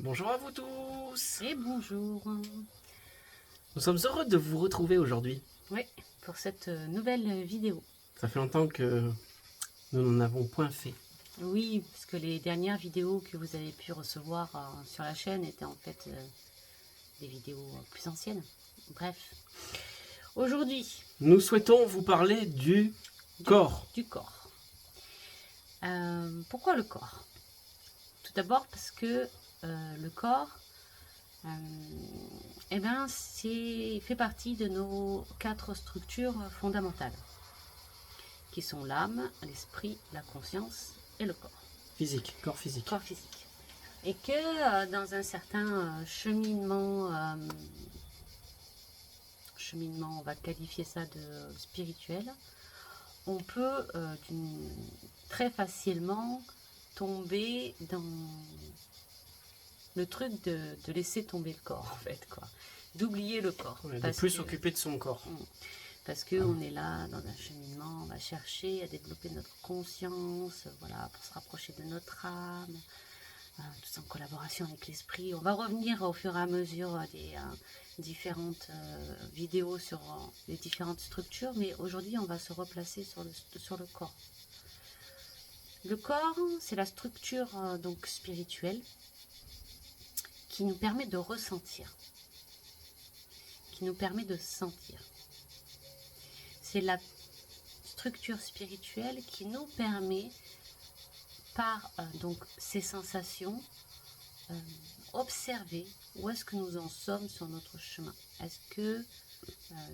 Bonjour à vous tous. Et bonjour. Nous sommes heureux de vous retrouver aujourd'hui. Oui, pour cette nouvelle vidéo. Ça fait longtemps que nous n'en avons point fait. Oui, parce que les dernières vidéos que vous avez pu recevoir sur la chaîne étaient en fait des vidéos plus anciennes. Bref. Aujourd'hui, Nous souhaitons vous parler du corps. du corps. Pourquoi le corps? Tout d'abord parce que le corps, fait partie de nos 4 structures fondamentales, qui sont l'âme, l'esprit, la conscience et le corps. Physique, corps physique. Corps physique. Et que dans un certain cheminement, on va qualifier ça de spirituel, on peut très facilement tomber dans le truc de laisser tomber le corps, en fait, quoi. D'oublier le corps. Ouais, de plus s'occuper de son corps. Parce qu'on est là dans un cheminement, on va chercher à développer notre conscience, voilà, pour se rapprocher de notre âme, tout en collaboration avec l'esprit. On va revenir au fur et à mesure des différentes vidéos sur les différentes structures, mais aujourd'hui on va se replacer sur le corps. Le corps, c'est la structure donc spirituelle qui nous permet de ressentir, qui nous permet de sentir. C'est la structure spirituelle qui nous permet, par donc ces sensations, observer où est-ce que nous en sommes sur notre chemin. Est-ce que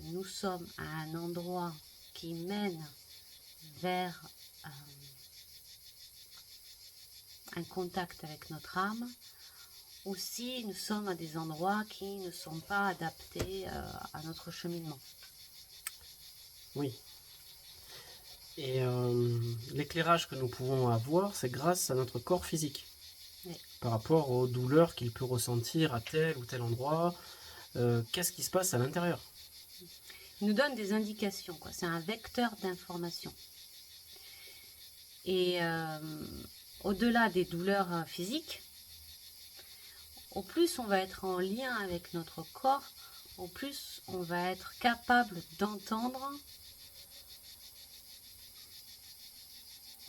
nous sommes à un endroit qui mène vers un contact avec notre âme, ou si nous sommes à des endroits qui ne sont pas adaptés à notre cheminement. Oui. Et l'éclairage que nous pouvons avoir, c'est grâce à notre corps physique. Oui. Par rapport aux douleurs qu'il peut ressentir à tel ou tel endroit, qu'est-ce qui se passe à l'intérieur? Il nous donne des indications, quoi. C'est un vecteur d'information. Et au-delà des douleurs physiques, au plus on va être en lien avec notre corps, au plus on va être capable d'entendre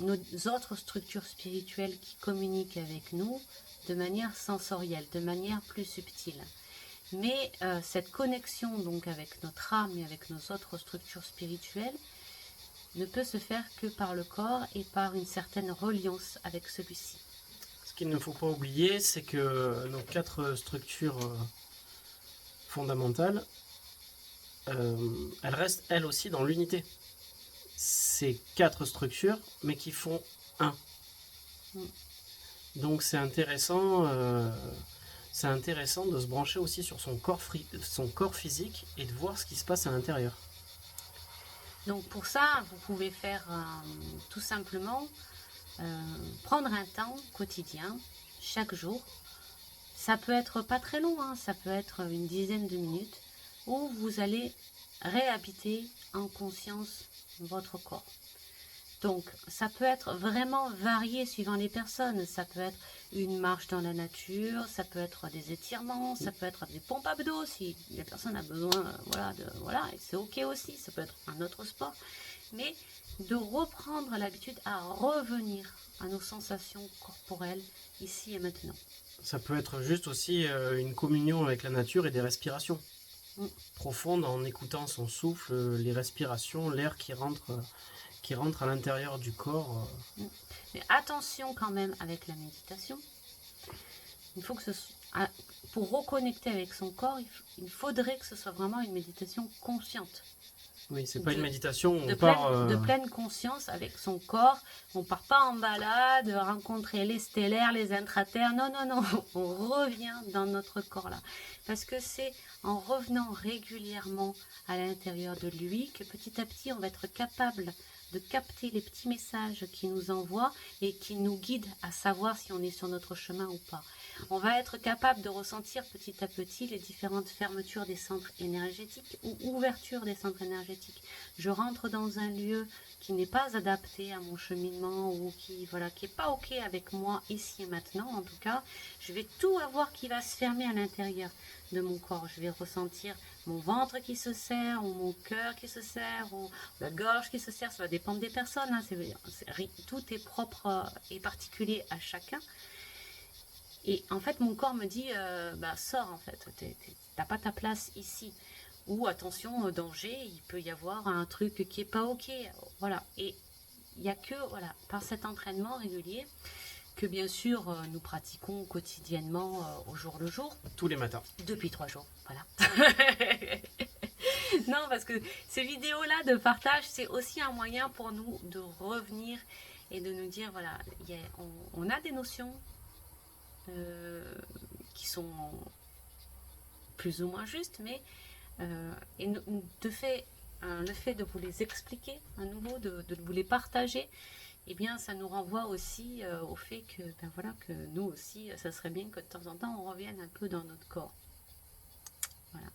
nos autres structures spirituelles qui communiquent avec nous de manière sensorielle, de manière plus subtile. Mais cette connexion donc avec notre âme et avec nos autres structures spirituelles ne peut se faire que par le corps et par une certaine reliance avec celui-ci. Ce qu'il ne faut pas oublier, c'est que nos 4 structures fondamentales, elles restent elles aussi dans l'unité. C'est 4 structures, mais qui font un. Donc c'est intéressant de se brancher aussi sur son corps physique et de voir ce qui se passe à l'intérieur. Donc pour ça, vous pouvez faire tout simplement prendre un temps quotidien, chaque jour. Ça peut être pas très long, hein, ça peut être une dizaine de minutes, où vous allez réhabiter en conscience votre corps. Donc ça peut être vraiment varié suivant les personnes. Ça peut être une marche dans la nature, ça peut être des étirements, ça peut être des pompes abdos si la personne a besoin, et c'est ok aussi. Ça peut être un autre sport, mais de reprendre l'habitude à revenir à nos sensations corporelles ici et maintenant. Ça peut être juste aussi une communion avec la nature et des respirations profondes en écoutant son souffle, les respirations, l'air qui rentre à l'intérieur du corps. Mais attention quand même avec la méditation. Il faut que pour reconnecter avec son corps, il faudrait que ce soit vraiment une méditation consciente. Oui, c'est pas une méditation où on part de pleine conscience avec son corps. On part pas en balade, rencontrer les stellaires, les intraterres. Non, on revient dans notre corps là. Parce que c'est en revenant régulièrement à l'intérieur de lui que petit à petit on va être capable de capter les petits messages qu'ils nous envoient et qui nous guident à savoir si on est sur notre chemin ou pas. On va être capable de ressentir petit à petit les différentes fermetures des centres énergétiques ou ouvertures des centres énergétiques. Je rentre dans un lieu qui n'est pas adapté à mon cheminement ou qui est pas ok avec moi ici et maintenant. En tout cas, je vais tout avoir qui va se fermer à l'intérieur de mon corps. Je vais ressentir mon ventre qui se serre ou mon cœur qui se serre ou la gorge qui se serre. Ça va dépendre des personnes. Hein. Tout est propre et particulier à chacun. Et en fait, mon corps me dit, sors en fait, t'as pas ta place ici. Ou attention, danger, il peut y avoir un truc qui est pas ok. Voilà. Et il n'y a que par cet entraînement régulier que bien sûr nous pratiquons quotidiennement au jour le jour. Tous les matins. Depuis 3 jours, voilà. Non, parce que ces vidéos-là de partage, c'est aussi un moyen pour nous de revenir et de nous dire, voilà, on a des notions qui sont plus ou moins justes, mais le fait de vous les expliquer à nouveau, de vous les partager, eh bien, ça nous renvoie aussi au fait que, que nous aussi, ça serait bien que de temps en temps, on revienne un peu dans notre corps. Voilà.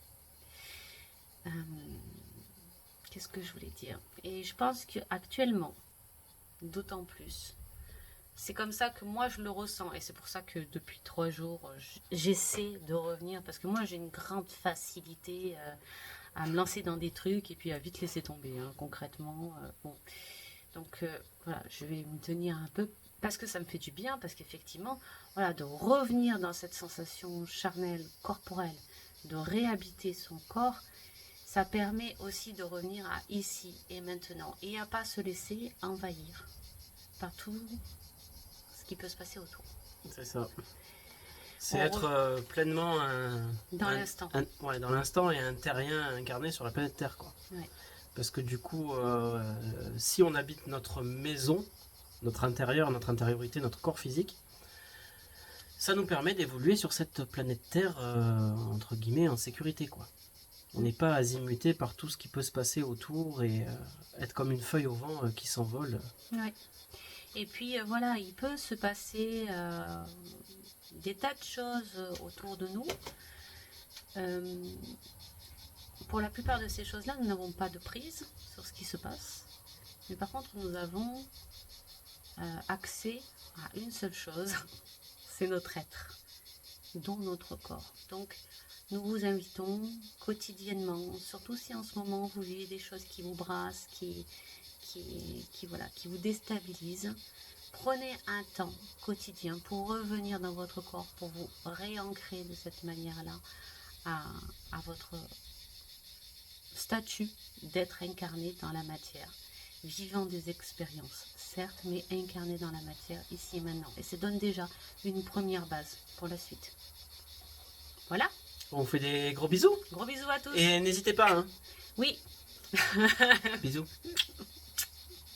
Qu'est-ce que je voulais dire? Et je pense qu'actuellement, d'autant plus, c'est comme ça que moi je le ressens. Et c'est pour ça que depuis 3 jours, j'essaie de revenir. Parce que moi, j'ai une grande facilité à me lancer dans des trucs et puis à vite laisser tomber, hein, concrètement. Bon. Donc voilà, je vais me tenir un peu parce que ça me fait du bien, parce qu'effectivement, voilà, de revenir dans cette sensation charnelle, corporelle, de réhabiter son corps, ça permet aussi de revenir à ici et maintenant et à pas se laisser envahir par tout ce qui peut se passer autour. C'est ça. C'est être pleinement dans l'instant. Ouais, dans l'instant et un terrien incarné sur la planète Terre, quoi. Ouais. Parce que du coup, si on habite notre maison, notre intérieur, notre intériorité, notre corps physique, ça nous permet d'évoluer sur cette planète Terre, entre guillemets, en sécurité, quoi. On n'est pas azimuté par tout ce qui peut se passer autour et être comme une feuille au vent qui s'envole. Ouais. Et puis voilà, il peut se passer des tas de choses autour de nous. Pour la plupart de ces choses-là, nous n'avons pas de prise sur ce qui se passe. Mais par contre, nous avons accès à une seule chose, c'est notre être, dont notre corps. Donc, nous vous invitons quotidiennement, surtout si en ce moment vous vivez des choses qui vous brassent, qui vous déstabilisent. Prenez un temps quotidien pour revenir dans votre corps, pour vous réancrer de cette manière-là à votre statut d'être incarné dans la matière, vivant des expériences, certes, mais incarné dans la matière ici et maintenant. Et ça donne déjà une première base pour la suite. Voilà. On vous fait des gros bisous. Gros bisous à tous. Et n'hésitez pas, hein. Oui. Bisous.